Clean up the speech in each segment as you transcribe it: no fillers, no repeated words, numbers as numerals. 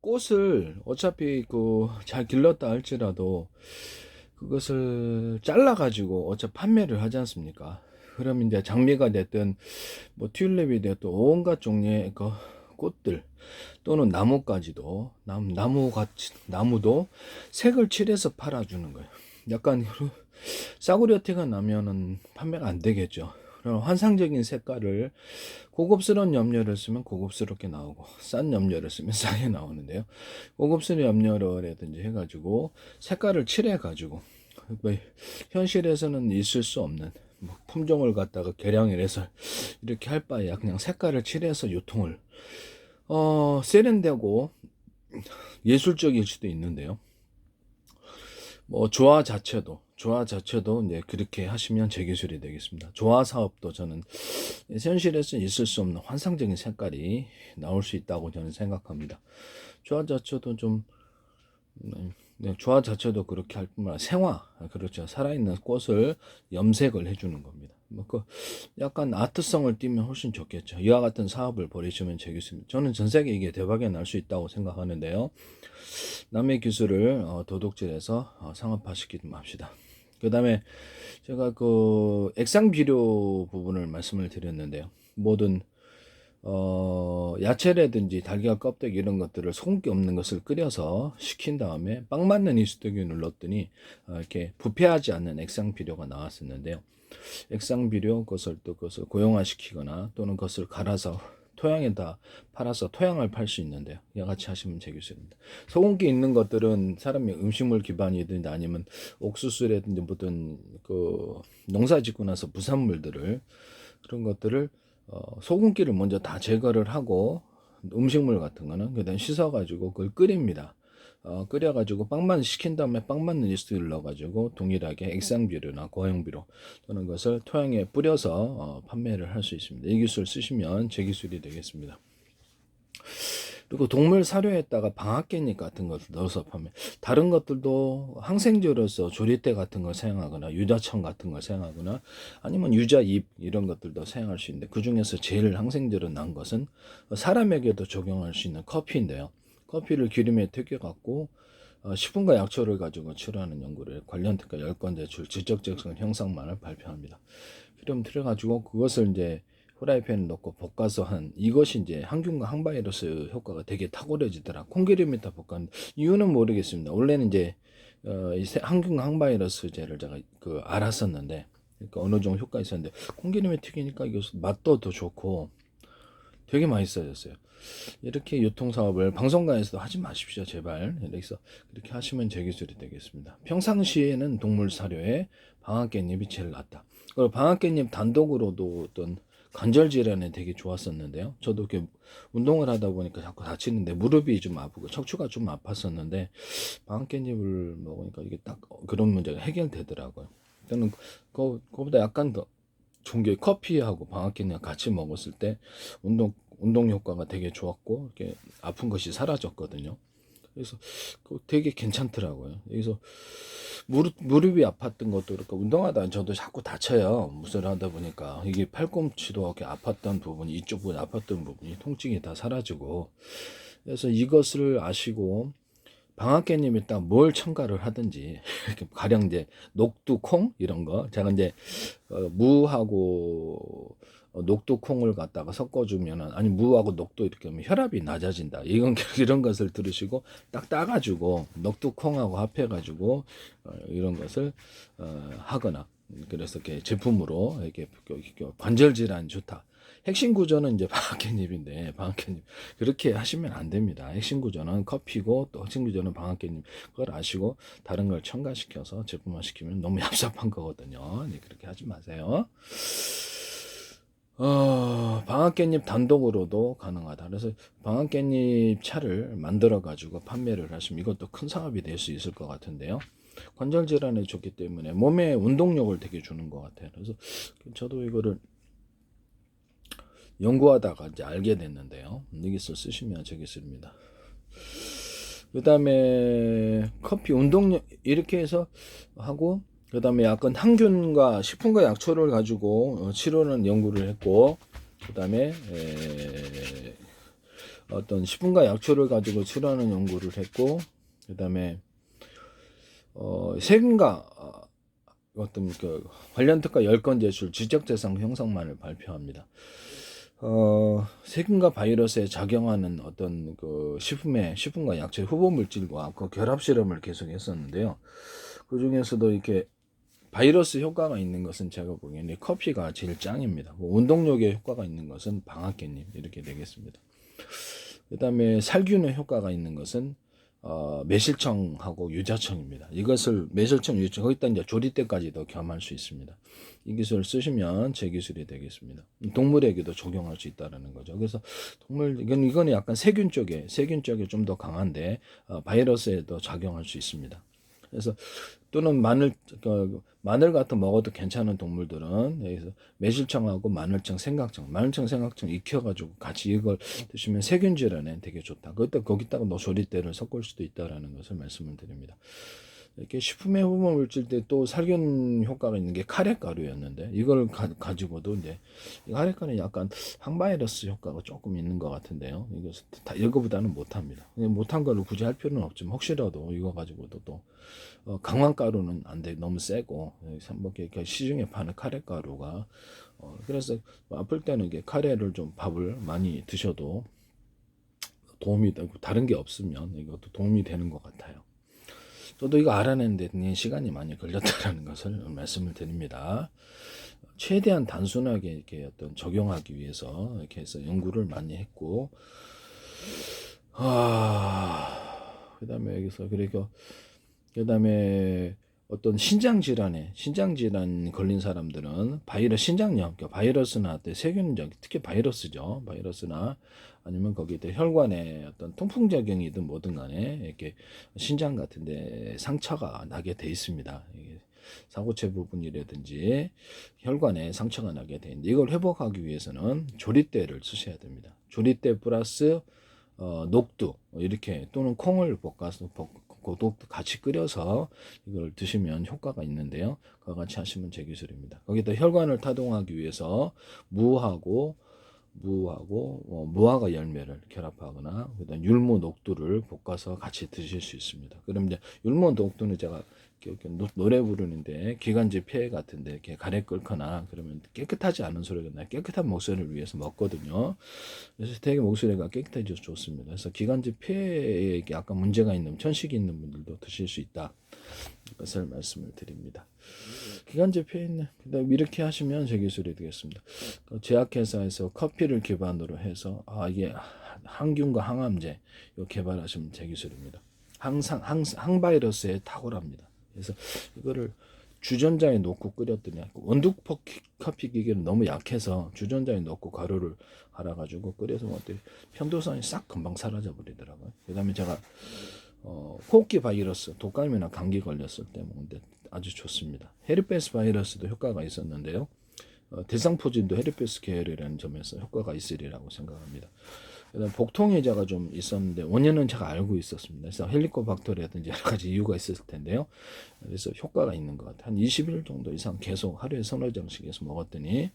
꽃을 어차피 그 잘 길렀다 할지라도 그것을 잘라 가지고 어차피 판매를 하지 않습니까? 그러면 이제 장미가 됐든 뭐 튤립이 됐든 온갖 종류의 그 꽃들 또는 나무까지도 나무도 색을 칠해서 팔아주는 거예요. 약간 싸구려 티가 나면은 판매가 안 되겠죠. 그럼 환상적인 색깔을 고급스러운 염료를 쓰면 고급스럽게 나오고 싼 염료를 쓰면 싸게 나오는데요. 고급스러운 염료라든지 해가지고 색깔을 칠해가지고 뭐 현실에서는 있을 수 없는 뭐 품종을 갖다가 개량을 해서 이렇게 할 바에야 그냥 색깔을 칠해서 유통을 세련되고 예술적일 수도 있는데요. 뭐 조화 자체도 이제 그렇게 하시면 제 기술이 되겠습니다. 조화 사업도 저는 현실에서 있을 수 없는 환상적인 색깔이 나올 수 있다고 저는 생각합니다. 조화 자체도 좀 조화 자체도 그렇게 할 뿐만 아니라 생화, 그렇죠. 살아있는 꽃을 염색을 해주는 겁니다. 뭐 그 약간 아트성을 띠면 훨씬 좋겠죠. 이와 같은 사업을 벌이시면 되겠습니다. 저는 전 세계 이게 대박이 날 수 있다고 생각하는데요. 남의 기술을 도둑질해서 상업화시키지 맙시다. 그 다음에 제가 그 액상 비료 부분을 말씀을 드렸는데요. 모든 야채라든지 달걀 껍데기 이런 것들을 소금기 없는 것을 끓여서 식힌 다음에 빵 맞는 이스트균을 넣었더니 이렇게 부패하지 않는 액상 비료가 나왔었는데요. 액상 비료 그것을 고형화시키거나 또는 그것을 갈아서 토양에다 팔아서 토양을 팔 수 있는데요. 이와 같이 하시면 되겠습니다. 소금기 있는 것들은 사람이 음식물 기반이든 아니면 옥수수라든지 무슨 그 농사 짓고 나서 부산물들을 그런 것들을 소금기를 먼저 다 제거를 하고 음식물 같은 거는 그다음 씻어가지고 그걸 끓입니다. 끓여가지고 빵만 식힌 다음에 빵 맞는 이스트를 넣어가지고 동일하게 액상비료나 고형비료 또는 것을 토양에 뿌려서 판매를 할 수 있습니다. 이 기술 쓰시면 제 기술이 되겠습니다. 그리고 동물 사료에다가 방앗개잎 같은 것을 넣어서 판매. 다른 것들도 항생제로서 조리대 같은 걸 사용하거나 유자청 같은 걸 사용하거나 아니면 유자잎 이런 것들도 사용할 수 있는데 그 중에서 제일 항생제로 난 것은 사람에게도 적용할 수 있는 커피인데요. 커피를 기름에 튀겨갖고 식품과 약초를 가지고 치료하는 연구를 관련 특허 10건 제출 지적재산 형상만을 발표합니다. 기름 틀어가지고 그것을 이제 후라이팬에 넣고 볶아서 한 이것이 이제 항균과 항바이러스 효과가 되게 탁월해지더라. 콩기름에다 볶았는데 이유는 모르겠습니다. 원래는 이제 이 항균과 항바이러스제를 제가 알았었는데 그러니까 어느 정도 효과 있었는데 콩기름에 튀기니까 이거 맛도 더 좋고 되게 맛있어졌어요. 이렇게 유통사업을 방송가에서도 하지 마십시오, 제발. 그래서 그렇게 하시면 제 기술이 되겠습니다. 평상시에는 동물 사료에 방앗개잎이 제일 낫다. 그리고 방앗개잎 단독으로도 어떤 관절 질환에 되게 좋았었는데요. 저도 이렇게 운동을 하다 보니까 자꾸 다치는데 무릎이 좀 아프고 척추가 좀 아팠었는데 방앗개잎을 먹으니까 이게 딱 그런 문제가 해결되더라고요. 저는 그거보다 약간 더 좋은 게 커피하고 방앗개잎 같이 먹었을 때 운동 효과가 되게 좋았고 이렇게 아픈 것이 사라졌거든요. 그래서 되게 괜찮더라고요. 그래서 무릎이 아팠던 것도 그렇고 운동하다 저도 자꾸 다쳐요. 무술 하다 보니까 이게 팔꿈치도 이렇게 아팠던 부분이 이쪽 부분 아팠던 부분이 통증이 다 사라지고 그래서 이것을 아시고 방앗개님이 딱 뭘 첨가를 하든지 이렇게 가령 이제 녹두콩 이런 거 제가 이제 무하고 녹두콩을 갖다가 섞어주면은 아니 무하고 녹두 이렇게 하면 혈압이 낮아진다. 이건 이런 것을 들으시고 딱 따가지고 녹두콩하고 합해가지고 이런 것을 하거나 그래서 이렇게 제품으로 이렇게 관절 질환 좋다. 핵심 구조는 이제 방앗개잎인데 방앗개잎 그렇게 하시면 안 됩니다. 핵심 구조는 커피고 또 핵심 구조는 방앗개잎 그걸 아시고 다른 걸 첨가시켜서 제품화 시키면 너무 얍삽한 거거든요. 네, 그렇게 하지 마세요. 방앗개잎 단독으로도 가능하다. 그래서 방앗개잎 차를 만들어 가지고 판매를 하시면 이것도 큰 사업이 될 수 있을 것 같은데요. 관절 질환에 좋기 때문에 몸에 운동력을 되게 주는 것 같아요. 그래서 저도 이거를 연구하다가 이제 알게 됐는데요. 여기서 쓰시면 되겠습니다. 그 다음에 커피 운동력 이렇게 해서 하고 그 다음에 약간 항균과 식품과 약초를 가지고 치료는 연구를 했고 그 다음에 어떤 식품과 약초를 가지고 치료하는 연구를 했고, 그다음에 세균과 어떤 그 관련 특허 10건 제출, 지적재산 형성만을 발표합니다. 세균과 바이러스에 작용하는 어떤 그 식품과 약초 후보 물질과 그 결합 실험을 계속 했었는데요. 그 중에서도 이렇게 바이러스 효과가 있는 것은 제가 보기에는 커피가 제일 짱입니다. 운동력에 효과가 있는 것은 방학개님 이렇게 되겠습니다. 그다음에 살균에 효과가 있는 것은 매실청하고 유자청입니다. 이것을 매실청, 유자청 거기다 이제 조리대까지도 겸할 수 있습니다. 이 기술을 쓰시면 제 기술이 되겠습니다. 동물에게도 적용할 수 있다라는 거죠. 그래서 이거는 약간 세균 쪽에 좀 더 강한데 바이러스에도 작용할 수 있습니다. 그래서 또는 마늘 같은 먹어도 괜찮은 동물들은 여기서 매실청하고 마늘청, 생각청 익혀가지고 같이 이걸 드시면 세균 질환에 되게 좋다. 거기다가 조리대를 섞을 수도 있다라는 것을 말씀을 드립니다. 이렇게 식품의 후보 물질때 또 살균 효과가 있는 게 카레가루였는데 이걸 가지고도 이제 카레가루는 약간 항바이러스 효과가 조금 있는 것 같은데요. 이거보다는 못합니다. 못한 거를 굳이 할 필요는 없지만 혹시라도 이거 가지고도 또 강황가루는 안 돼, 너무 세고 시중에 파는 카레가루가 그래서 아플 때는 이게 카레를 좀 밥을 많이 드셔도 도움이 되고 다른 게 없으면 이것도 도움이 되는 것 같아요. 저도 이거 알아내는데 시간이 많이 걸렸다라는 것을 말씀을 드립니다. 최대한 단순하게 이렇게 어떤 적용하기 위해서 이렇게 해서 연구를 많이 했고, 그다음에 여기서 그다음에 어떤 신장 질환 걸린 사람들은 신장염, 그러니까 바이러스나 세균적, 특히 바이러스나 아니면 거기에 혈관에 어떤 통풍작용이든 뭐든 간에 이렇게 신장 같은데 상처가 나게 돼 있습니다. 사고체 부분이라든지 혈관에 상처가 나게 돼 있는데 이걸 회복하기 위해서는 조리대를 쓰셔야 됩니다. 조리대 플러스 녹두 이렇게 또는 콩을 볶아서 녹두 같이 끓여서 이걸 드시면 효과가 있는데요. 그와 같이 하시면 제 기술입니다. 거기다 혈관을 타동하기 위해서 무화과 열매를 결합하거나 그다음 율무 녹두를 볶아서 같이 드실 수 있습니다. 그럼 이제 율무 녹두는 제가 이렇게 노래 부르는데 기관지 폐 같은데 이렇게 가래 끓거나 그러면 깨끗하지 않은 소리가 나요. 깨끗한 목소리를 위해서 먹거든요. 그래서 되게 목소리가 깨끗해져서 좋습니다. 그래서 기관지 폐에 약간 문제가 있는 천식이 있는 분들도 드실 수 있다. 것을 말씀을 드립니다. 기관지 폐에 있는 이렇게 하시면 제 기술이 되겠습니다. 제약회사에서 커피를 기반으로 해서 이게 항균과 항암제 개발하시면 제 기술입니다. 항바이러스에 탁월합니다. 그래서 이거를 주전자에 넣고 끓였더니 원두 커피 기계는 너무 약해서 주전자에 넣고 가루를 갈아가지고 끓여서 먹더니 편도선이 싹 금방 사라져 버리더라고요. 그다음에 제가 호흡기 바이러스, 독감이나 감기 걸렸을 때 먹는데 아주 좋습니다. 헤르페스 바이러스도 효과가 있었는데요. 대상포진도 헤르페스 계열이라는 점에서 효과가 있으리라고 생각합니다. 그다음 복통의자가 좀 있었는데 원인은 제가 알고 있었습니다. 그래서 헬리코박터라든지 여러 가지 이유가 있었을 텐데요. 그래서 효과가 있는 것 같아요. 한 20일 정도 이상 계속 하루에 서너 장씩해서 먹었더니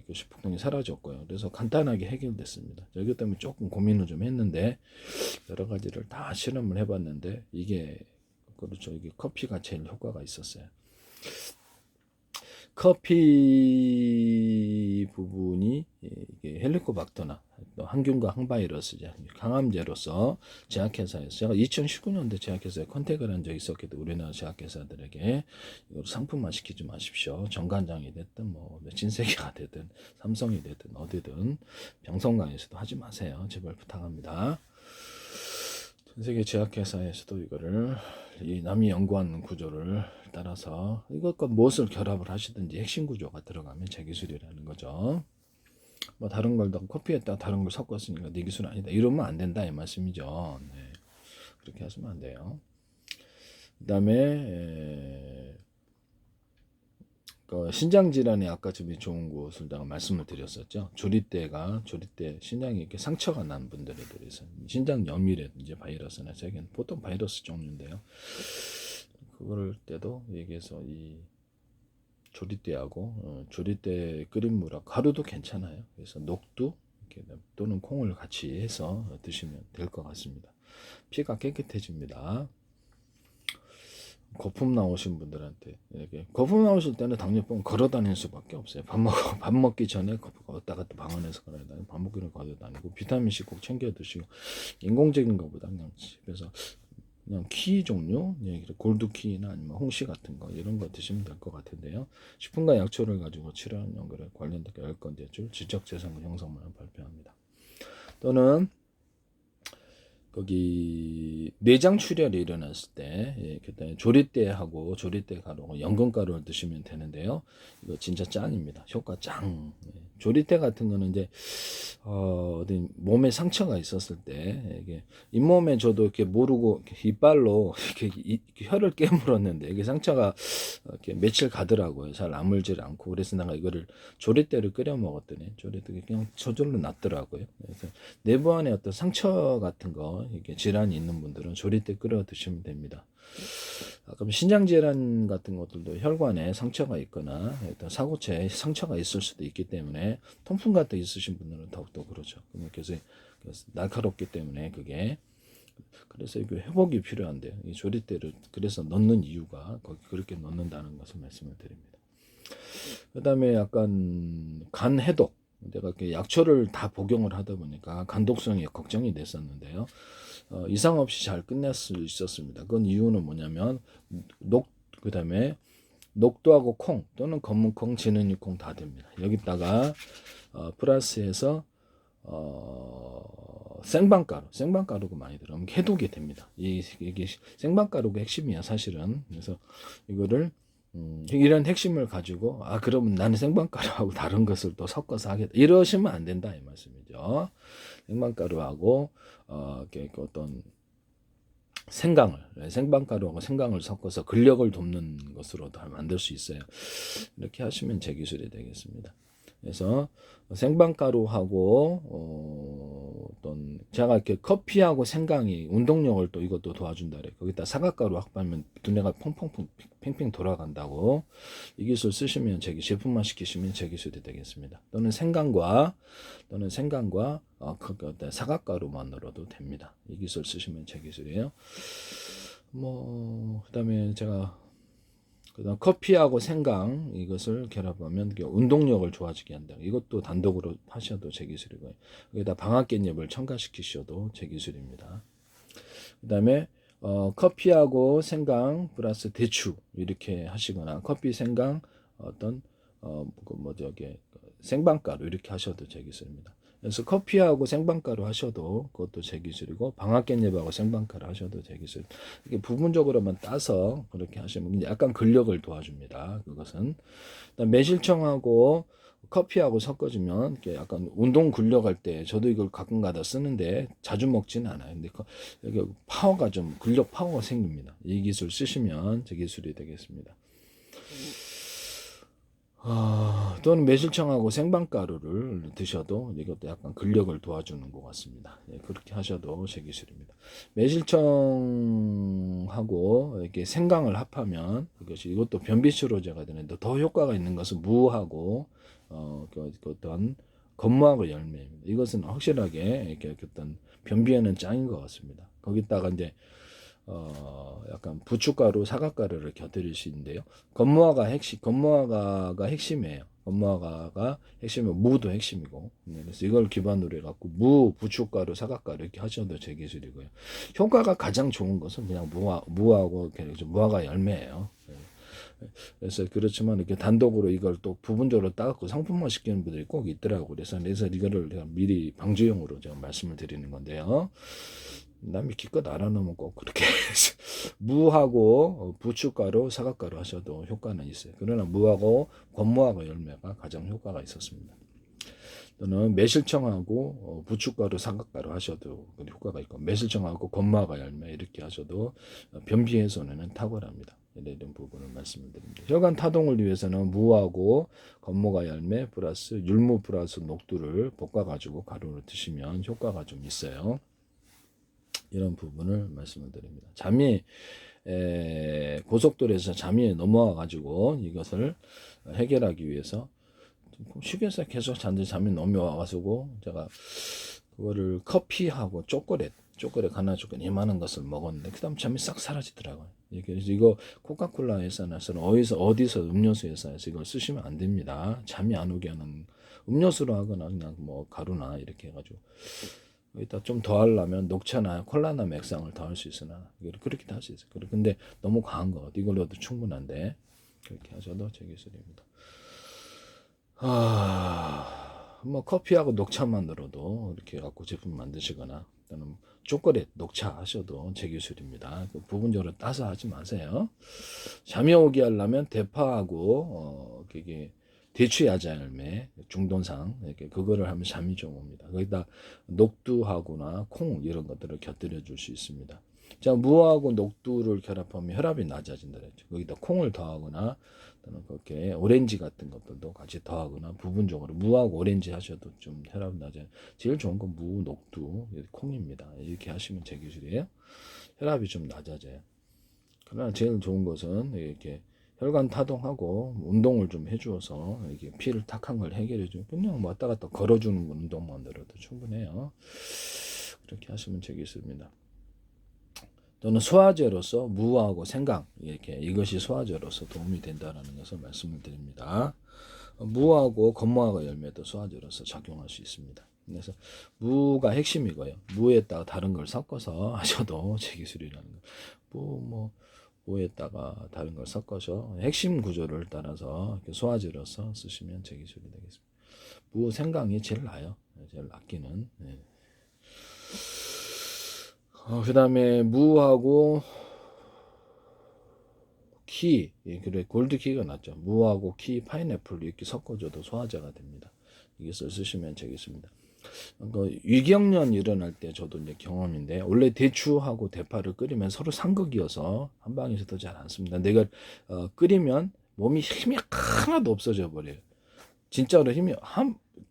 그 복통이 사라졌고요. 그래서 간단하게 해결됐습니다. 여기 때문에 조금 고민을 좀 했는데 여러 가지를 다 실험을 해봤는데 이게 그렇죠. 이게 커피가 제일 효과가 있었어요. 커피 부분이 이게 헬리코박터나 항균과 항바이러스 항암제로서 제약회사에서 제가 2019년도에 제약회사에 컨택을 한 적이 있었기 때문에 우리나라 제약회사들에게 이걸 상품화 시키지 마십시오. 정관장이 됐든 뭐 진세계가 되든 삼성이 되든 어디든 병성강에서도 하지 마세요. 제발 부탁합니다. 전 세계 제약회사에서도 이거를 이 남이 연구한 구조를 따라서 이것과 무엇을 결합을 하시든지 핵심 구조가 들어가면 제 기술이라는 거죠. 뭐 다른 걸 커피에다 다른 걸 섞었으니까 네 기술 아니다 이러면 안 된다 이 말씀이죠. 네. 그렇게 하시면 안 돼요. 그다음에 신장 질환에 아까 좀 좋은 곳을 제가 말씀을 드렸었죠. 조리대 신장에 이렇게 상처가 난 분들에 대해서 신장염이라든지 바이러스나 세균 보통 바이러스 종류인데요. 그럴 때도 여기에서 이 조리대하고 조리대 끓인 물하고 가루도 괜찮아요. 그래서 녹두 이렇게 또는 콩을 같이 해서 드시면 될 것 같습니다. 피가 깨끗해집니다. 거품 나오신 분들한테 이렇게 거품 나오실 때는 당뇨병 걸어 다닐 수밖에 없어요. 밥 먹기 전에 왔다 갔다 방 안에서 걸어 다니고 밥 먹기 전에 걸어 다니고 비타민 C 꼭 챙겨 드시고 인공적인 것보다 그냥 집에서 그냥 키 종류, 골드키나 아니면 홍시 같은 거 이런 거 드시면 될 것 같은데요. 식품과 약초를 가지고 치료하는 연구에 관련된 10건대 줄 지적재산 형성문을 발표합니다. 또는 거기 내장 출혈이 일어났을 때 그때 조리대하고 조리대 가루하고 연근가루를 드시면 되는데요. 이거 진짜 짱입니다. 효과 짱. 조리대 같은 거는 이제 어디 몸에 상처가 있었을 때 이게 잇몸에 저도 이렇게 모르고 이렇게 이빨로 이렇게 혀를 깨물었는데 이게 상처가 이렇게 며칠 가더라고요. 잘 아물질 않고 그래서 내가 이거를 조리대를 끓여 먹었더니 조리대 그냥 저절로 낫더라고요. 그래서 내부 안에 어떤 상처 같은 거 이게 질환이 있는 분들은 조리대 끓여 드시면 됩니다. 그럼 신장 질환 같은 것들도 혈관에 상처가 있거나 어떤 사고체에 상처가 있을 수도 있기 때문에 통풍 같은 게 있으신 분들은 더욱더 그러죠. 그래서 날카롭기 때문에 그게 그래서 이게 회복이 필요한데요. 이 조리대를 그래서 넣는 이유가 거기 그렇게 넣는다는 것을 말씀을 드립니다. 그다음에 약간 간 해독. 내가 이렇게 약초를 다 복용을 하다 보니까 간 독성이 걱정이 됐었는데요. 이상 없이 잘 끝낼 수 있었습니다. 그건 이유는 뭐냐면 그다음에 녹두하고 콩 또는 검은콩, 진은이콩 다 됩니다. 여기다가 플러스해서 생방가루가 많이 들어가면 해독이 됩니다. 이게 생방가루가 핵심이야 사실은. 그래서 이거를 이런 핵심을 가지고 그러면 나는 생방가루하고 다른 것을 또 섞어서 하겠다 이러시면 안 된다 이 말씀이죠. 생방가루하고 어떤 생방가루하고 생강을 섞어서 근력을 돕는 것으로 다 만들 수 있어요. 이렇게 하시면 제 기술이 되겠습니다. 그래서 생방가루하고 어떤 제가 이렇게 커피하고 생강이 운동력을 또 이것도 도와준다 그래. 거기다 사각가루 합하면 두뇌가 팽팽 돌아간다고. 이 기술 쓰시면 제품만 시키시면 제 기술이 되겠습니다. 또는 생강과 사각가루만으로도 됩니다. 이 기술 쓰시면 제 기술이에요. 그다음에 제가 그다음 커피하고 생강 이것을 결합하면 운동력을 좋아지게 한다. 이것도 단독으로 하셔도 제 기술이고요. 여기다 방앗깻잎을 첨가시키셔도 제 기술입니다. 그다음에 커피하고 생강 플러스 대추 이렇게 하시거나 커피 생강 어떤 생방가루 이렇게 하셔도 제 기술입니다. 그래서 커피하고 생방가루 하셔도 그것도 제 기술이고 방앗깻잎하고 생방가루 하셔도 제 기술. 이게 부분적으로만 따서 그렇게 하시면 약간 근력을 도와줍니다. 그것은 매실청하고 커피하고 섞어주면 약간 운동 근력할 때 저도 이걸 가끔가다 쓰는데 자주 먹지는 않아요. 근데 여기 파워가 좀 근력 파워가 생깁니다. 이 기술 쓰시면 제 기술이 되겠습니다. 또는 매실청하고 생방가루를 드셔도 이것도 약간 근력을 도와주는 것 같습니다. 그렇게 하셔도 제 기술입니다. 매실청하고 이렇게 생강을 합하면 이것도 변비치료제가 되는데 더 효과가 있는 것은 무하고 어떤 건무하고 열매입니다. 이것은 확실하게 이렇게 어떤 변비에는 짱인 것 같습니다. 거기다가 이제 약간 부추가루, 사각가루를 곁들이시는데요. 건무화가 핵심이에요. 건무화가 핵심이고 무도 핵심이고. 그래서 이걸 기반으로 해갖고 무, 부추가루, 사각가루 이렇게 하셔도 제 기술이고요. 효과가 가장 좋은 것은 그냥 무하고 무화과 열매예요. 그래서 그렇지만 이렇게 단독으로 이걸 또 부분적으로 따갖고 상품화 시키는 분들이 꼭 있더라고요. 그래서 이거를 제가 미리 방지용으로 제가 말씀을 드리는 건데요. 남이 기껏 알아놓으면 꼭 그렇게 무하고 부추가루, 사각가루 하셔도 효과는 있어요. 그러나 무하고 건무하고 열매가 가장 효과가 있었습니다. 또는 매실청하고 부추가루, 사각가루 하셔도 효과가 있고 매실청하고 건무하고 열매 이렇게 하셔도 변비 해소는 탁월합니다. 이런 부분을 말씀을 드립니다. 혈관 타동을 위해서는 무하고 건무가 열매 플러스 율무 플러스 녹두를 볶아가지고 가루를 드시면 효과가 좀 있어요. 이런 부분을 말씀을 드립니다. 잠이 고속도로에서 잠이 넘어와 가지고 이것을 해결하기 위해서 식용유에 계속 잠이 너무 와가지고 제가 그거를 커피하고 초콜릿 하나 조금 이만한 것을 먹었는데 그다음 잠이 싹 사라지더라고요. 그래서 이거 코카콜라 회사에서는 어디서 음료수 회사에서 이걸 쓰시면 안 됩니다. 잠이 안 오게 하는 음료수로 하거나 그냥 뭐 가루나 이렇게 해가지고 여기다 좀 더 하려면 녹차나 콜라나 맥상을 더 할 수 있으나 그렇게 할 수 있어요. 근데 너무 과한 거 이걸로도 충분한데 그렇게 하셔도 제 기술입니다. 뭐 커피하고 녹차만으로도 이렇게 갖고 제품 만드시거나 또는 초콜릿, 녹차 하셔도 제 기술입니다. 그 부분적으로 따서 하지 마세요. 잠이 오게 하려면 대파하고 이게 대추야자 열매 중동상 이렇게 그거를 하면 잠이 좀 옵니다. 거기다 녹두하고나 콩 이런 것들을 곁들여 줄 수 있습니다. 자, 무하고 녹두를 결합하면 혈압이 낮아진다 그랬죠. 거기다 콩을 더하거나 또는 그렇게 오렌지 같은 것들도 같이 더하거나 부분적으로 무하고 오렌지 하셔도 좀 혈압 낮아요. 제일 좋은 건 무, 녹두, 콩입니다. 이렇게 하시면 제 기술이에요. 혈압이 좀 낮아져요. 그러나 제일 좋은 것은 이렇게 혈관 타동하고 운동을 좀 해주어서 이렇게 피를 탁한 걸 해결해주고 그냥 왔다 갔다 걸어주는 운동만으로도 충분해요. 그렇게 하시면 제 기술입니다. 또는 소화제로서 무하고 생강 이렇게 이것이 소화제로서 도움이 된다는 것을 말씀을 드립니다. 무하고 건무하고 열매도 소화제로서 작용할 수 있습니다. 그래서 무가 핵심이고요. 무에다가 다른 걸 섞어서 하셔도 제 기술이라는 거. 무에다가 다른 걸 섞어서 핵심 구조를 따라서 소화제로서 쓰시면 제 기술이 되겠습니다. 무 생강이 제일 나아요. 제일 낫기는. 네. 그 다음에 무하고 키, 그래 골드키가 낫죠. 무하고 키, 파인애플 이렇게 섞어줘도 소화제가 됩니다. 이것을 쓰시면 되겠습니다. 위경련 일어날 때 저도 이제 경험인데 원래 대추하고 대파를 끓이면 서로 상극이어서 한 방에서도 잘 안 씁니다. 내가 끓이면 몸이 힘이 하나도 없어져 버려요. 진짜로 힘이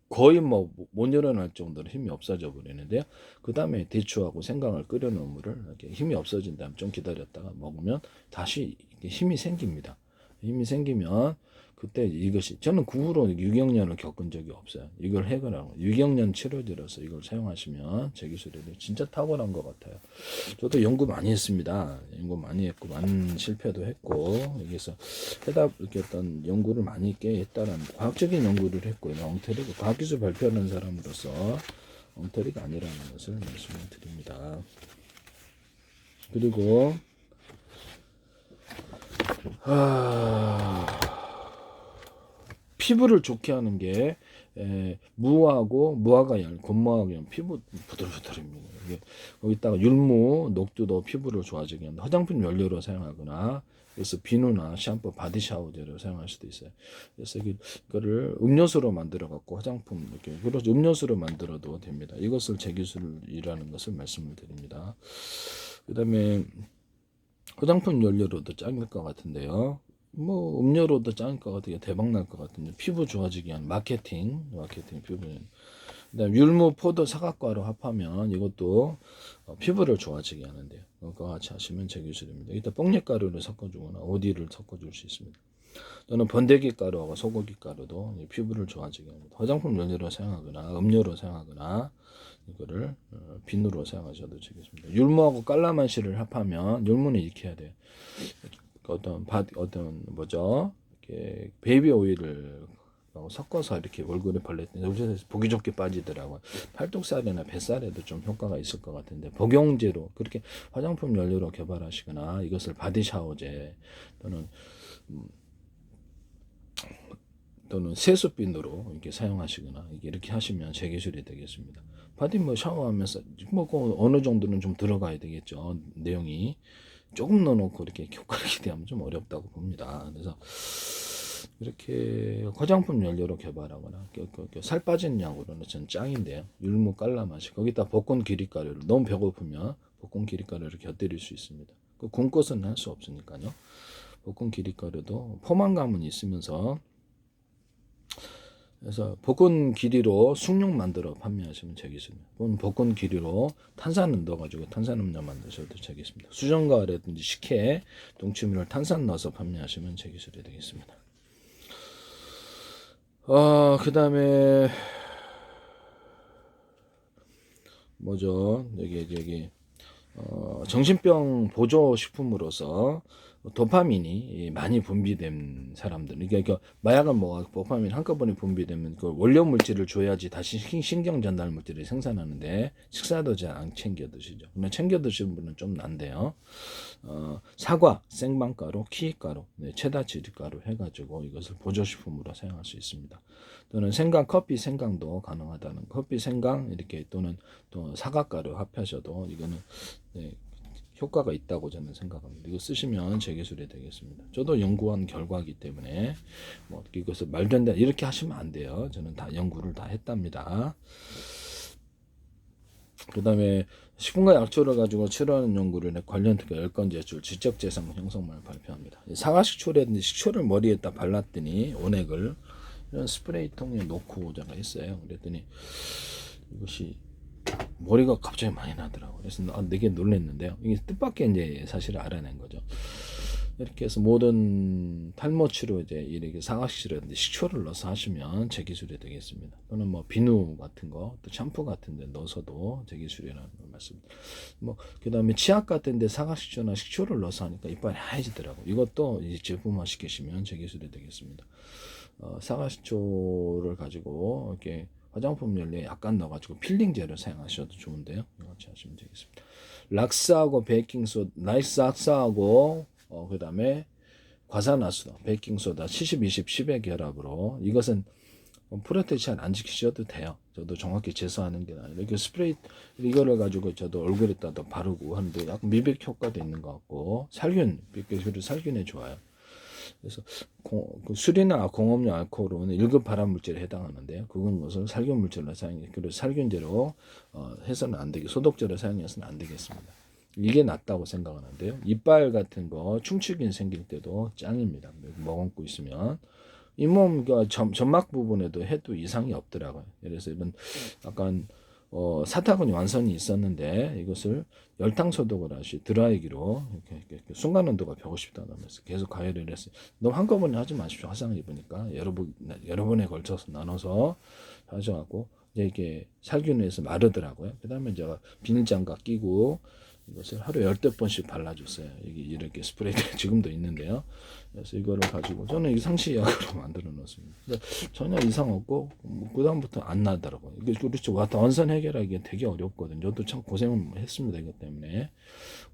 거의 뭐 못 일어날 정도로 힘이 없어져 버리는데요. 그 다음에 대추하고 생강을 끓여 놓은 물을 이렇게 힘이 없어진 다음 좀 기다렸다가 먹으면 다시 힘이 생깁니다. 힘이 생기면 그때 이것이 저는 그 후로 유경련을 겪은 적이 없어요. 이걸 해결하고 유경련 치료제로서 이걸 사용하시면 제 기술이 진짜 탁월한 것 같아요. 저도 연구 많이 했습니다. 연구 많이 했고 많은 실패도 했고 여기서 이렇게 어떤 연구를 많이 했다는 과학적인 연구를 했고 엉터리가 과학기술 발표하는 사람으로서 엉터리가 아니라는 것을 말씀을 드립니다. 그리고 피부를 좋게 하는 게 무화과 열, 곤무하고 열, 피부 부들부들입니다. 거기다가 율무, 녹두도 피부를 좋아지게 합니다. 화장품 연료로 사용하거나 그래서 비누나 샴푸, 바디 샤워제로 사용할 수도 있어요. 그래서 이거를 음료수로 만들어 갖고 화장품 이렇게 그래서 음료수로 만들어도 됩니다. 이것을 제 기술이라는 것을 말씀을 드립니다. 그다음에 화장품 연료로도 짱일 것 같은데요. 뭐 음료로도 짱일 것 같아요. 대박 날 것 같은데 피부 좋아지기 위한 마케팅 피부는. 그다음 율무, 포도, 사각과로 합하면 이것도 피부를 좋아지게 하는데요. 그거 같이 하시면 제 기술입니다. 이따 뽕잎가루를 섞어주거나 오디를 섞어줄 수 있습니다. 또는 번데기 가루하고 소고기 가루도 피부를 좋아지게 합니다. 화장품 연료로 사용하거나 음료로 사용하거나 이거를 비누로 사용하셔도 되겠습니다. 율무하고 깔라만시를 합하면 율무는 이렇게 해야 돼요. 어떤 뭐죠? 이렇게 베이비 오일을 섞어서 이렇게 얼굴에 발랐더니 요새 보기 좋게 빠지더라고요. 팔뚝살이나 뱃살에도 좀 효과가 있을 것 같은데 복용제로 그렇게 화장품 연료로 개발하시거나 이것을 바디 샤워제 또는 세수빈으로 이렇게 사용하시거나 이렇게 하시면 제 기술이 되겠습니다. 바디 샤워하면서 어느 정도는 좀 들어가야 되겠죠. 내용이 조금 넣어놓고 이렇게 효과를 기대하면 좀 어렵다고 봅니다. 그래서 이렇게 화장품 연료로 개발하거나 살 빠진 약으로는 전 짱인데요. 율무, 깔라맛이 거기다 볶은 기릿가루를 너무 배고프면 볶은 기릿가루를 곁들일 수 있습니다. 군 것은 할 수 없으니까요. 볶은 기릿가루도 포만감은 있으면서 그래서 볶은 기리로 숭늉 만들어 판매하시면 되겠습니다. 볶은 기리로 탄산을 넣어가지고 탄산음료 만드셔도 되겠습니다. 수정과라든지 식혜, 동치미를 탄산 넣어서 판매하시면 제 기술이 되겠습니다. 그다음에 뭐죠? 여기 정신병 보조 식품으로서 도파민이 많이 분비된 사람들, 그러니까 마약은 뭐 도파민 한꺼번에 분비되면 그 원료 물질을 줘야지 다시 신경 전달 물질을 생산하는데 식사도 잘 안 챙겨 드시죠. 근데 챙겨 드시는 분은 좀 난데요. 사과, 생방가루, 키가루, 체다 치즈가루 해가지고 이것을 보조식품으로 사용할 수 있습니다. 또는 생강, 커피 생강도 가능하다는, 커피 생강 이렇게 또는 또 사과가루 합하셔도 이거는 네, 효과가 있다고 저는 생각합니다. 이거 쓰시면 제 기술이 되겠습니다. 저도 연구한 결과이기 때문에 뭐 이것을 말도 안 돼 이렇게 하시면 안 돼요. 저는 다 연구를 다 했답니다. 그 다음에 식품과 약초를 가지고 치료하는 연구를 관련 특허 10건 제출, 지적재산 형성만을 발표합니다. 사과식초라든지 식초를 머리에다 발랐더니 온액을 이런 스프레이통에 놓고 제가 했어요. 그랬더니 이것이 머리가 갑자기 많이 나더라고요. 그래서 되게 놀랐는데요. 이게 뜻밖의 이제 사실을 알아낸 거죠. 이렇게 해서 모든 탈모 치료 이제 이렇게 사과식초라든지 식초를 넣어서 하시면 제 기술이 되겠습니다. 또는 뭐 비누 같은 거, 또 샴푸 같은 데 넣어서도 제 기술이라는 걸 말씀드립니다. 뭐 그다음에 치약 같은 데 사과식초나 식초를 넣어서 하니까 이빨이 하얘지더라고요. 이것도 이제 제품화 시키시면 제 기술이 되겠습니다. 사과식초를 가지고 이렇게 화장품 연료에 약간 넣어가지고 필링제를 사용하셔도 좋은데요. 이렇게 하시면 되겠습니다. 락스하고 베이킹소다, 락스하고 그 다음에 과산화수도, 베이킹소다 70, 20, 10의 결합으로 이것은 프로테이 잘 안 지키셔도 돼요. 저도 정확히 제소하는 게 아니라 이렇게 스프레이 이거를 가지고 저도 얼굴에다도 바르고 하는데 약간 미백 효과도 있는 것 같고 살균, 살균에 좋아요. 그래서 그 술이나 공업용 알코올은 1급 발암물질에 해당하는데요. 그건 것을 살균물질로 사용해, 그리고 살균제로 해서는 안 되게, 소독제로 사용해서는 안 되겠습니다. 이게 낫다고 생각하는데요. 이빨 같은 거 충치균 생길 때도 짱입니다. 머금고 있으면 잇몸 점막 부분에도 해도 이상이 없더라고요. 그래서 이런 약간 사타구니 완선이 있었는데 이것을 열탕 소독을 하시 드라이기로 이렇게 순간 온도가 150도 나면서 계속 가열을 했어요. 너무 한꺼번에 하지 마십시오. 화상을 입으니까 여러 번에 걸쳐서 나눠서 하셔갖고 이게 살균해서 마르더라고요. 그다음에 제가 비닐장갑 끼고 이것을 하루에 10번씩 발라줬어요. 이렇게 스프레이가 지금도 있는데요. 그래서 이거를 가지고 저는 이 상시약으로 만들어 놓습니다. 전혀 이상 없고 그다음부터 안 나더라고요. 이게 그렇죠. 원선 해결하기 되게 어렵거든요. 저도 참 고생을 했습니다. 이것 때문에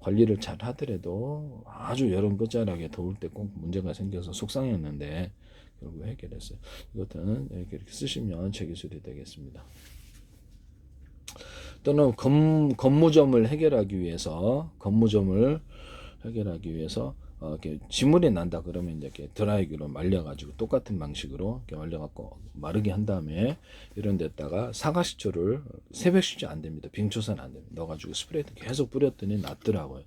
관리를 잘 하더라도 아주 여름 끝자락에 더울 때 꼭 문제가 생겨서 속상했는데 결국 해결했어요. 이것은 이렇게 쓰시면 제 기술이 되겠습니다. 또는 건무점을 해결하기 위해서 이렇게 지물이 난다 그러면 이렇게 드라이기로 말려가지고 똑같은 방식으로 이렇게 말려갖고 마르게 한 다음에 이런 데다가 사과식초를 새벽 식초 안 됩니다. 빙초산 안 됩니다. 넣어가지고 스프레이 계속 뿌렸더니 낫더라고요.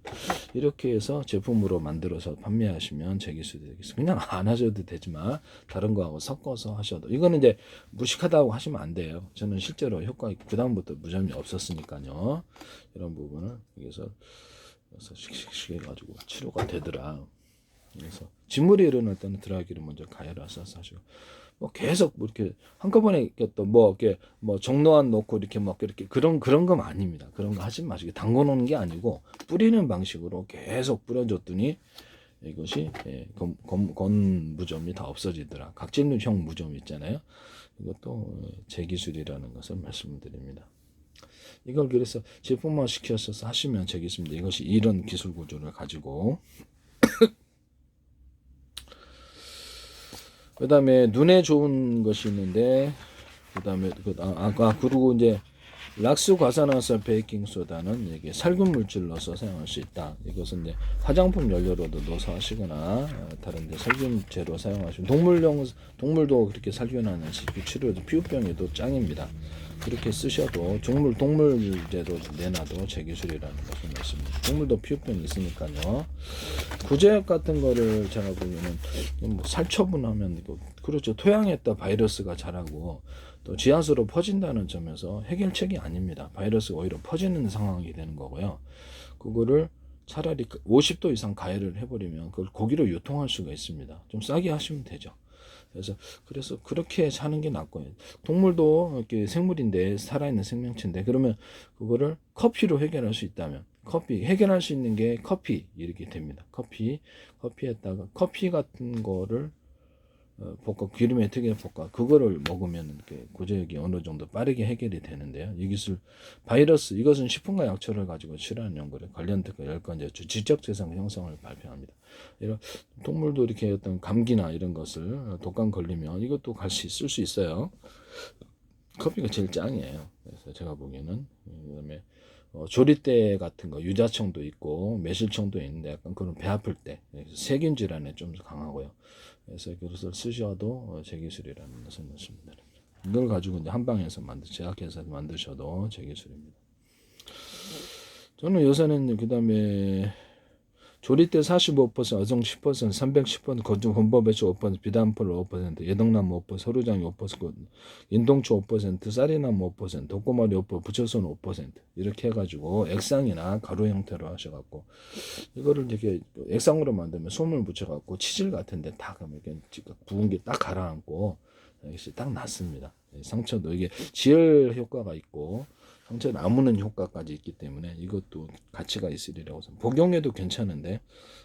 이렇게 해서 제품으로 만들어서 판매하시면 제 기술이 되겠습니다. 그냥 안 하셔도 되지만 다른 거하고 섞어서 하셔도, 이거는 이제 무식하다고 하시면 안 돼요. 저는 실제로 효과 그다음부터 무점이 없었으니까요. 이런 부분을 여기서 씩씩씩 해가지고 치료가 되더라. 그래서 진물이 일어날 때는 드라이기를 먼저 가열해서 사시고 뭐 계속 뭐 이렇게 한꺼번에 또 뭐 이렇게 뭐 정로안 놓고 이렇게 막 이렇게 그런 건 아닙니다. 그런 거 하지 마시고 담궈 놓는 게 아니고 뿌리는 방식으로 계속 뿌려줬더니 이것이 건무점이 다 없어지더라. 각질형 무좀 있잖아요. 이것도 제 기술이라는 것을 말씀드립니다. 이걸 그래서 제품화 시켜서 하시면 되겠습니다. 이것이 이런 기술 구조를 가지고 그 다음에 눈에 좋은 것이 있는데 그 다음에 그리고 이제 락스 과산화수 베이킹소다는 이게 살균 물질 넣어서 사용할 수 있다. 이것은 이제 화장품 연료로도 넣어서 하시거나 다른데 살균제로 사용하시면 동물도 그렇게 살균하는 치료도 피부병에도 짱입니다. 그렇게 쓰셔도 동물제도 내놔도 제 기술이라는 것을 말씀드립니다. 동물도 피부병이 있으니까요. 구제약 같은 거를 제가 보면은 뭐 살처분하면 그렇죠. 토양에다 바이러스가 자라고 또 지하수로 퍼진다는 점에서 해결책이 아닙니다. 바이러스가 오히려 퍼지는 상황이 되는 거고요. 그거를 차라리 50도 이상 가열을 해버리면 그걸 고기로 유통할 수가 있습니다. 좀 싸게 하시면 되죠. 그래서 그렇게 사는 게 낫고요. 동물도 이렇게 생물인데 살아있는 생명체인데 그러면 그거를 커피로 해결할 수 있다면 커피 해결할 수 있는 게 커피 이렇게 됩니다. 커피에다가 커피 같은 거를 볶아 기름에 튀겨 볶아 그거를 먹으면 이렇게 고지혈이 어느 정도 빠르게 해결이 되는데요. 이 기술 바이러스 이것은 식품과 약초를 가지고 치료하는 연구를 관련 특허 10건째 지적재산 형성을 발표합니다. 이런 동물도 이렇게 어떤 감기나 이런 것을 독감 걸리면 이것도 같이 쓸 수 있어요. 커피가 제일 짱이에요. 그래서 제가 보기에는 그다음에 조리대 같은 거 유자청도 있고 매실청도 있는데 약간 그런 배 아플 때 세균 질환에 좀 강하고요. 그래서 그것을 쓰셔도 제 기술이라는 것을 넣습니다. 이걸 가지고 이제 한방에서 제약회사에서 만드셔도 제 기술입니다. 저는 요새는 그다음에 조리대 45%, 어종 10%, 310%, 건보배추 5%, 비단풀 5%, 예덕나무 5%, 소류장이 5%, 인동초 5%, 쌀이나무 5%, 독고마리 5%, 부채소는 5% 이렇게 해가지고 액상이나 가루 형태로 하셔갖고 이거를 이렇게 액상으로 만들면 솜을 붙여갖고 치질 같은데 딱 이렇게 부은 게 딱 가라앉고 이것이 딱 낫습니다. 상처도 이게 지혈 효과가 있고 상처를 아무는 효과까지 있기 때문에 이것도 가치가 있으리라고 생각합니다. 복용해도 괜찮은데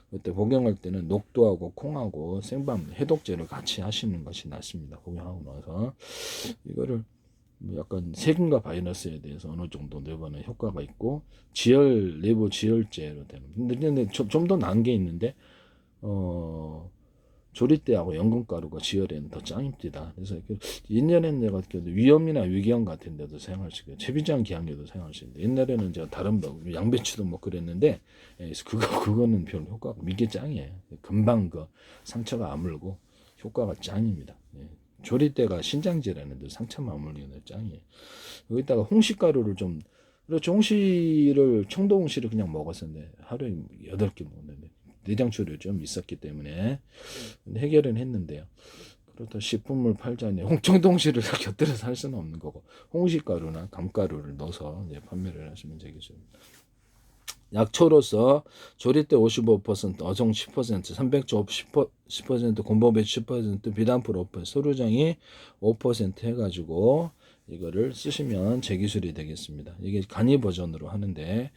그때 복용할 때는 녹두하고 콩하고 생밤 해독제를 같이 하시는 것이 낫습니다. 복용하고 나서 이거를 약간 세균과 바이러스에 대해서 어느 정도 내보는 효과가 있고 내부 지혈제로 되는. 근데 좀 더 나은 게 있는데 조리대하고 연근가루가 지혈에는 더 짱입니다. 그래서 옛날에는 내가 위염이나 위궤양 같은 데도 사용할 수 있고 채비장 기항에도 사용할 수 있는데 옛날에는 제가 다른 양배추도 뭐 그랬는데 그거는 별 효과가 이게 짱이에요. 금방 그 상처가 아물고 효과가 짱입니다. 조리대가 신장질환인데 상처만 아물리는 짱이에요. 여기다가 홍시가루를 좀 그렇죠. 청도 홍시를 그냥 먹었었는데 하루에 8개 먹는데 내장초를 좀 있었기 때문에 해결은 했는데요. 그렇다 식품을 팔자니 청동시를 곁들여서 할 수는 없는 거고 홍시가루나 감가루를 넣어서 이제 판매를 하시면 되겠죠. 약초로서 조리대 55%, 어종 10%, 300조 10%, 곰보배추 10%, 비단풀 5%, 소류장이 5% 해가지고 이거를 쓰시면 제 기술이 되겠습니다. 이게 간이 버전으로 하는데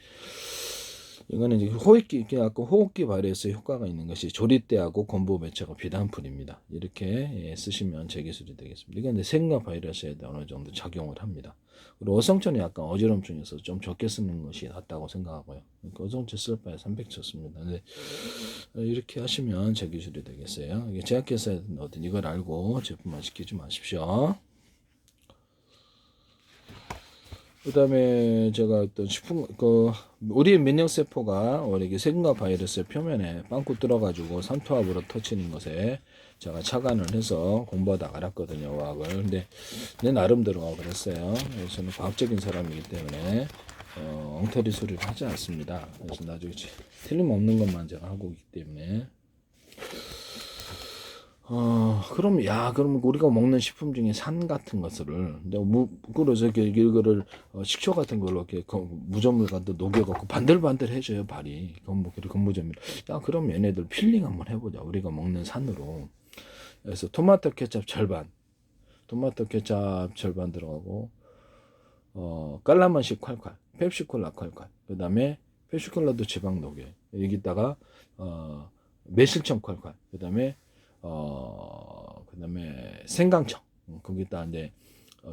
이거는 이제 호흡기 바이러스에 효과가 있는 것이 조리대하고 곰보배추하고 비단풀입니다. 이렇게 쓰시면 제 기술이 되겠습니다. 이건 세균과 바이러스에 어느 정도 작용을 합니다. 그리고 어성초는 약간 어지럼증에서 좀 적게 쓰는 것이 낫다고 생각하고요. 그러니까 어성초 쓸 바에 300초 씁니다. 근데 이렇게 하시면 제 기술이 되겠어요. 제약회사에 어떤 이걸 알고 제품만 시키지 마십시오. 그 다음에 제가 어떤 우리의 면역세포가 우리 세균과 바이러스의 표면에 빵꾸 뚫어가지고 산투압으로 터치는 것에 제가 착안을 해서 공부하다 알았거든요, 과학을. 근데 내 나름대로 그랬어요. 저는 과학적인 사람이기 때문에 엉터리 소리를 하지 않습니다. 그래서 나중에 틀림없는 것만 제가 하고 있기 때문에 그럼 우리가 먹는 식품 중에 산 같은 것을 그래서 이거를 식초 같은 걸로 이렇게 무전물 같은 녹여갖고 반들반들 해줘요 발이 건무전물. 그럼 얘네들 필링 한번 해보자. 우리가 먹는 산으로. 그래서 토마토 케첩 절반 들어가고 깔라만시 콸콸, 펩시콜라 콸콸. 그다음에 펩시콜라도 지방 녹여. 여기다가 매실청 콸콸. 그다음에 생강청, 거기다 이제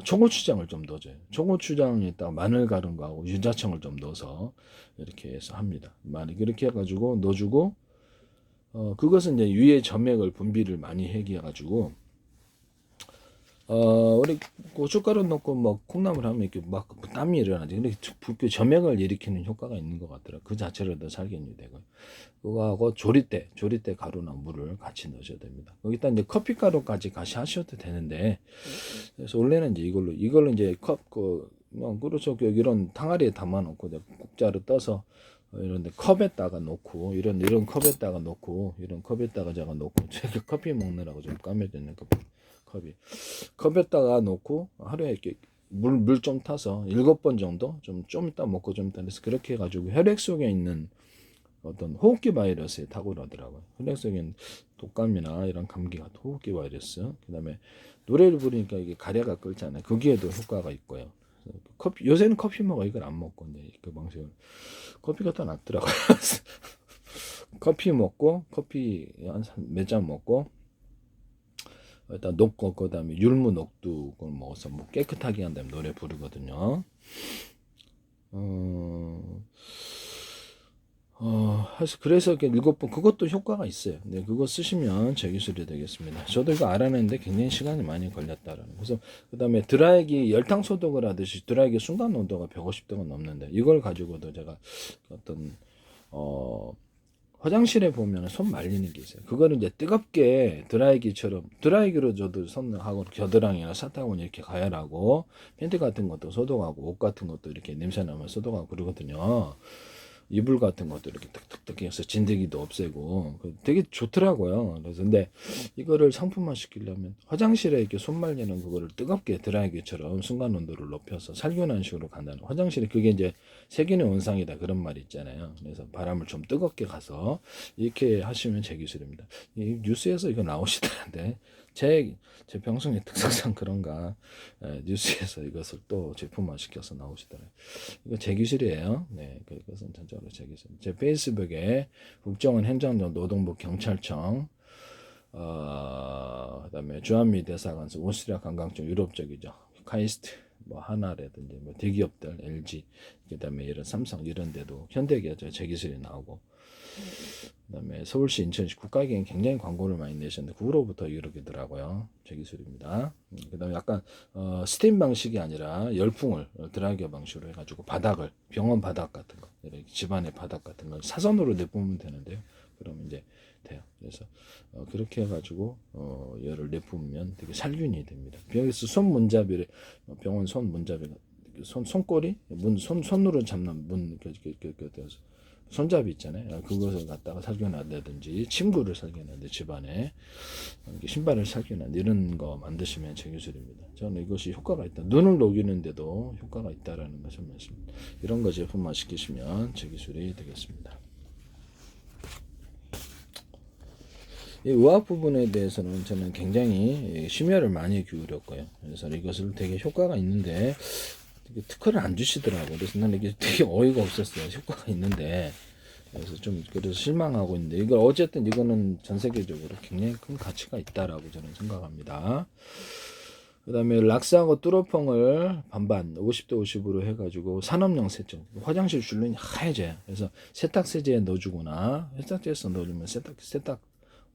초고추장을 좀 넣어줘요. 초고추장에다가 마늘 가른 거하고 유자청을 좀 넣어서 이렇게 해서 합니다. 많이 그렇게 해가지고 넣어주고 그것은 이제 위의 점액을 분비를 많이 해가지고 우리 고춧가루 넣고 뭐 콩나물 하면 이렇게 막 땀이 일어나지. 근데 점액을 일으키는 효과가 있는 것 같더라. 그 자체로도 살균이 되고. 그거하고 조리대 가루나 물을 같이 넣으셔야 됩니다. 거기다 이제 커피 가루까지 같이 하셔도 되는데, 그래서 원래는 이제 이걸로 이제 그렇죠. 이런 탕아리에 담아놓고 국자로 떠서 이런데 컵에다가 놓고 이런 컵에다가 놓고 이런 컵에다가 제가 놓고 제가 커피 먹느라고 좀 까매졌는 컵에다가 놓고 하루에 이렇게 물 좀 타서 7번 정도 좀 이따 먹고 좀 이따 해서 그렇게 해가지고 혈액 속에 있는 어떤 호흡기 바이러스에 탁월하더라고요. 혈액 속에 독감이나 이런 감기가 호흡기 바이러스, 그다음에 노래를 부르니까 이게 가래가 끓잖아요. 거기에도 효과가 있고요. 커피, 요새는 커피 먹어 이걸 안 먹고 이제 그 방식으로 커피가 더 낫더라고요. 커피 먹고 커피 한 몇 잔 먹고 일단 녹고 그다음에 율무 녹두를 먹어서 뭐 깨끗하게 한 다음에 노래 부르거든요. 그래서 이렇게 7번 그것도 효과가 있어요. 네, 그거 쓰시면 제 기술이 되겠습니다. 저도 이거 알아냈는데 굉장히 시간이 많이 걸렸다라는. 그래서 그다음에 드라이기 열탕 소독을 하듯이 드라이기 순간 온도가 150도가 넘는데 이걸 가지고도 제가 어떤 화장실에 보면 손 말리는 게 있어요. 그거는 이제 뜨겁게 드라이기처럼 드라이기로 저도 손하고 겨드랑이나 사타구니 이렇게 가열하고 팬티 같은 것도 소독하고 옷 같은 것도 이렇게 냄새 나면 소독하고 그러거든요. 이불 같은 것도 이렇게 탁탁탁 해서 진드기도 없애고 되게 좋더라고요. 그래서 근데 이거를 상품화 시키려면 화장실에 이렇게 손 말리는 그거를 뜨겁게 드라이기처럼 순간 온도를 높여서 살균하는 식으로 간다는, 화장실에 그게 이제 세균의 원상이다 그런 말이 있잖아요. 그래서 바람을 좀 뜨겁게 가서 이렇게 하시면 제 기술입니다. 이 뉴스에서 이거 나오시다는데 제 방송의 특성상 그런가, 뉴스에서 이것을 또 제품화 시켜서 나오시더라고요. 이거 제 기술이에요. 네, 그것은 전적으로 제 기술. 제 페이스북에 국정원 행정부 노동부 경찰청, 그다음에 주한미 대사관서 오스트리아 관광청 유럽 쪽이죠. 카이스트 뭐 하나라든지 뭐 대기업들 LG, 그다음에 이런 삼성 이런 데도 현대기아죠 제 기술이 나오고, 그다음에 서울시 인천시 국가기관 굉장히 광고를 많이 내셨는데 그거로부터 이렇게더라고요. 제 기술입니다. 그다음에 약간 스팀 방식이 아니라 열풍을 드라이기 방식으로 해가지고 바닥을 병원 바닥 같은 거, 이렇게 집안의 바닥 같은 걸 사선으로 내뿜으면 되는데요. 그러면 이제 돼요. 그래서 그렇게 해가지고 열을 내뿜으면 되게 살균이 됩니다. 병에서 손 문잡이를 병원 손 문잡이 손꼬리 손으로 잡는 손잡이 있잖아요. 그것을 갖다가 살균한다든지 침구를 살균한다든지 집안에 신발을 살균한다 이런 거 만드시면 제 기술입니다. 저는 이것이 효과가 있다. 눈을 녹이는데도 효과가 있다라는 것을 말씀드립니다. 이런 거 제품화 시키시면 제 기술이 되겠습니다. 이 의학 부분에 대해서는 저는 굉장히 심혈을 많이 기울였고요. 그래서 이것을 되게 효과가 있는데 특허를 안 주시더라고요. 그래서 나는 이게 되게 어이가 없었어요. 효과가 있는데. 그래서 좀 그래서 실망하고 있는데 이걸 어쨌든 이거는 전 세계적으로 굉장히 큰 가치가 있다라고 저는 생각합니다. 그다음에 락스하고 뚜러펑을 반반 50대 50으로 해가지고 산업용 세척, 화장실 줄눈이 하얘져요. 그래서 세탁세제에 넣어주거나 세탁제에서 넣어주면 세탁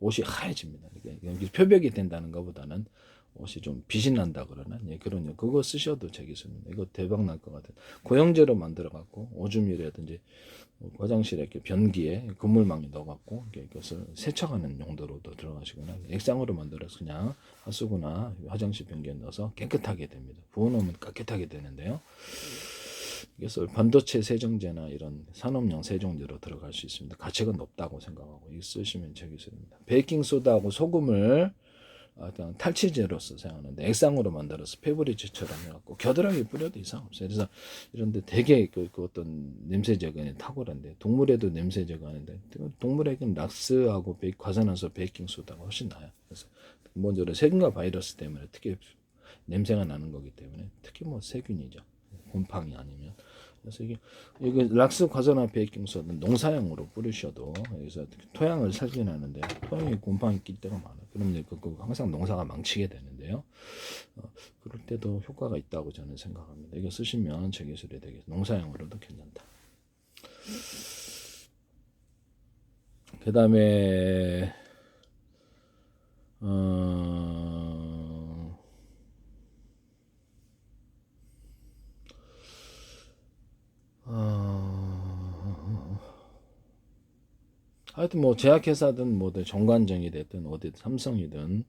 옷이 하얘집니다. 이게 표백이 된다는 것보다는 옷이 좀 빛이 난다 그러나, 예, 그런 그거 쓰셔도 제 기술입니다. 이거 대박 날 것 같아요. 고형제로 만들어 갖고 오줌이라든지 화장실에 이렇게 변기에 그물망에 넣어 갖고 이것을 세척하는 용도로도 들어가시거나 액상으로 만들어서 그냥 하수구나 화장실 변기에 넣어서 깨끗하게 됩니다. 부어놓으면 깨끗하게 되는데요. 그래서 반도체 세정제나 이런 산업용 세정제로 들어갈 수 있습니다. 가치가 높다고 생각하고 이거 쓰시면 제 기술입니다. 베이킹소다하고 소금을 그냥 탈취제로서 사용하는데 액상으로 만들어서 페브리즈처럼 해갖고 겨드랑이 뿌려도 이상 없어요. 그래서 이런데 되게 그 어떤 냄새 제거에 탁월한데, 동물에도 냄새 제거하는데 동물에게는 락스하고 과산화수 베이킹 소다가 훨씬 나아요. 그래서 먼저 세균과 바이러스 때문에 특히 냄새가 나는 거기 때문에 특히 뭐 세균이죠. 곰팡이 아니면. 그래서 이게 락스 과산화 베이킹 소다는 농사용으로 뿌리셔도 여기서 토양을 살균하는데 토양에 곰팡이 낄 때가 많아요. 그러면 항상 농사가 망치게 되는데요. 그럴 때도 효과가 있다고 저는 생각합니다. 이거 쓰시면 제 기술이 되게 농사용으로도 괜찮다. 그 다음에 하여튼 뭐 제약회사든 뭐든 정관정이 됐든 어디든 삼성이든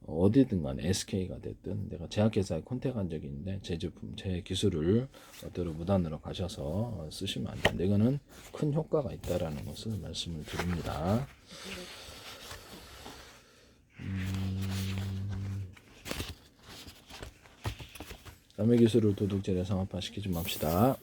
어디든 간에 SK가 됐든 내가 제약회사에 컨택한 적이 있는데 제 제품 제 기술을 어디로 무단으로 가셔서 쓰시면 안 되는데 이거는 큰 효과가 있다라는 것을 말씀을 드립니다. 남의 기술을 도둑질에 상업화 시키지 맙시다.